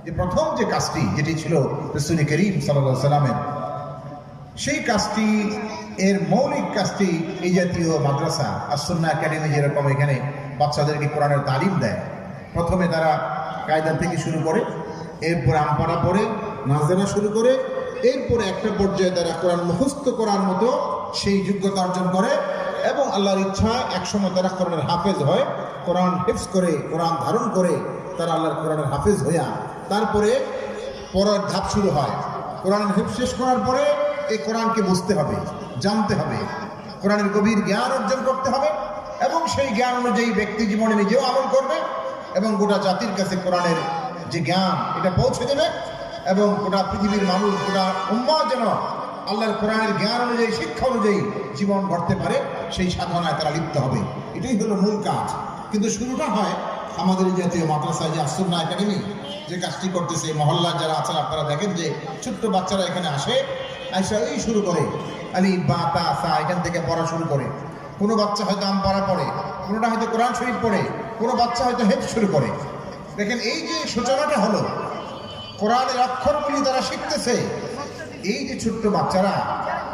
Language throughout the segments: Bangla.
যে প্রথম যে কাজটি যেটি ছিল রাসূল করিম সাল্লাল্লাহু আলাইহি সাল্লামের, সেই কাজটি এর মৌলিক কাজটি এই জাতীয় মাদ্রাসা আস-সুন্নাহ একাডেমি যেরকম এখানে বাচ্চাদেরকে কোরআনের তালিম দেয়। প্রথমে তারা কায়দা থেকে শুরু করে, এরপরে আমপাড়া পড়ে, নাজেরা শুরু করে, এরপরে একটা পর্যায়ে তারা কোরআন মুখস্থ করার মতো সেই যোগ্যতা অর্জন করে এবং আল্লাহর ইচ্ছায় একসময় তারা কোরআনের হাফেজ হয়। কোরআন হিফজ করে, কোরআন ধারণ করে তারা আল্লাহর কোরআনের হাফেজ হইয়া তারপরে পরের ধাপ শুরু হয়। কোরআনের হিফজ শেষ করার পরে এই কোরআনকে বুঝতে হবে, জানতে হবে, কোরআনের গভীর জ্ঞান অর্জন করতে হবে এবং সেই জ্ঞান অনুযায়ী ব্যক্তি জীবনে নিজেও আমল করবে এবং গোটা জাতির কাছে কোরআনের যে জ্ঞান এটা পৌঁছে দেবে এবং গোটা পৃথিবীর মানুষ, গোটা উম্মাহ যেন আল্লাহর কোরআনের জ্ঞান অনুযায়ী, শিক্ষা অনুযায়ী জীবন গড়তে পারে, সেই সাধনায় তারা লিপ্ত হবে। এটাই হলো মূল কাজ। কিন্তু শুরুটা হয় আমাদের এই জাতীয় মাদ্রাসায় যে আস-সুন্নাহ একাডেমি যে কাজটি করতেছে, মহল্লার যারা আছেন আপনারা দেখেন যে ছোট্ট বাচ্চারা এখানে আসে, আইসা এই শুরু করে আলিফ বা তা সা এখান থেকে পড়া শুরু করে। কোনো বাচ্চা হয়তো আমপাড়া পড়ে, কোনোটা হয়তো কোরআন শরীফ পড়ে, কোনো বাচ্চা হয়তো হেফজ শুরু করে। দেখেন এই যে সূচনাটা হলো, কোরআনের অক্ষরগুলি তারা শিখতেছে। এই যে ছোট্ট বাচ্চারা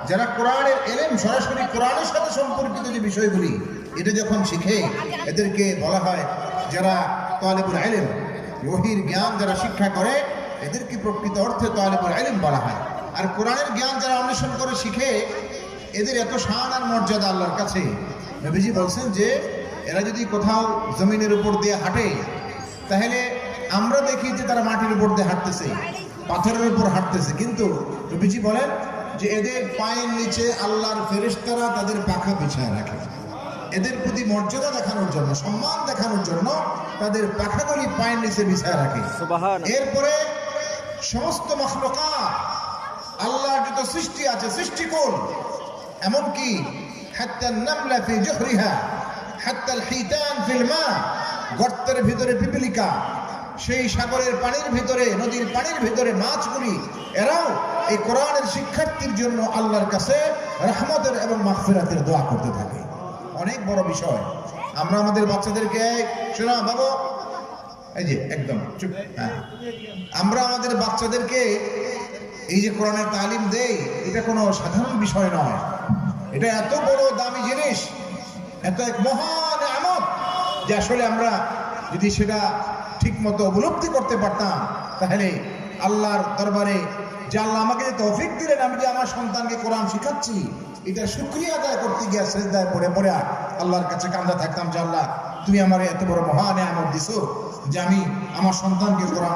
যারা কোরআনের এলেম, সরাসরি কোরআনের সাথে সম্পর্কিত যে বিষয়গুলি, এটা যখন শিখে, এদেরকে বলা হয় যারা তালিবুল ইলম, ওহীর জ্ঞান যারা শিক্ষা করে, এদেরকে প্রকৃত অর্থে তালিবুল ইলম বলা হয়। আর কোরআনের জ্ঞান যারা অন্বেষণ করে শিখে, এদের এত শান আর মর্যাদা আল্লাহর কাছে। নবীজি বলছেন যে এরা যদি কোথাও জমিনের উপর দিয়ে হাঁটে, তাহলে আমরা দেখি যে তারা মাটির উপর দিয়ে হাঁটতেছে, পাথরের উপর হাঁটতেছে, কিন্তু নবীজি বলেন যে এদের পায়ের নিচে আল্লাহর ফেরেশতারা তাদের পাখা বিছায় রাখে। এদের প্রতি মর্যাদা দেখানোর জন্য, সম্মান দেখানোর জন্য তাদের পাখাগুলি পায়ের নিচে বিছায় রাখে। এরপরে সমস্ত মাখলুকাত, আল্লাহর যত সৃষ্টি আছে, সৃষ্টিকুল, এমনকি হাত্তা নামলা ফি জুহরিহা হাত্তা আল হিতান ফিল মা, গর্তের ভিতরে পিপলিকা, সেই সাগরের পানির ভিতরে, নদীর পানির ভিতরে মাছগুলি, এরাও এই কোরআনের শিক্ষার্থীর জন্য আল্লাহর কাছে রহমতের এবং মাগফিরাতের দোয়া করতে থাকে। অনেক বড় বিষয়। আমরা আমাদের বাচ্চাদেরকে, শোনা বাবা, এই যে একদম চুপ, হ্যাঁ, আমরা আমাদের বাচ্চাদেরকে এই যে কোরআনের তালিম দেই, এটা কোনো সাধারণ বিষয় নয়। এটা এত বড় দামি জিনিস, এত এক মহান নিয়ামত যে আসলে আমরা যদি সেটা ঠিক মতো উপলব্ধি করতে পারতাম, তাহলে আল্লাহর দরবারে যে আল্লাহ আমাকে যে তৌফিক দিলেন, আমি যে আমার সন্তানকে কোরআন শিখাচ্ছি, এটা শুকরিয়া আদায় করতে গিয়ে সিজদায় পড়ে পড়ে আল্লাহর কাছে কান্দা থাকতাম যে আল্লাহ, তুমি আমার এত বড় মহান নিয়ামত দিছো যে আমি আমার সন্তানকে কোরআন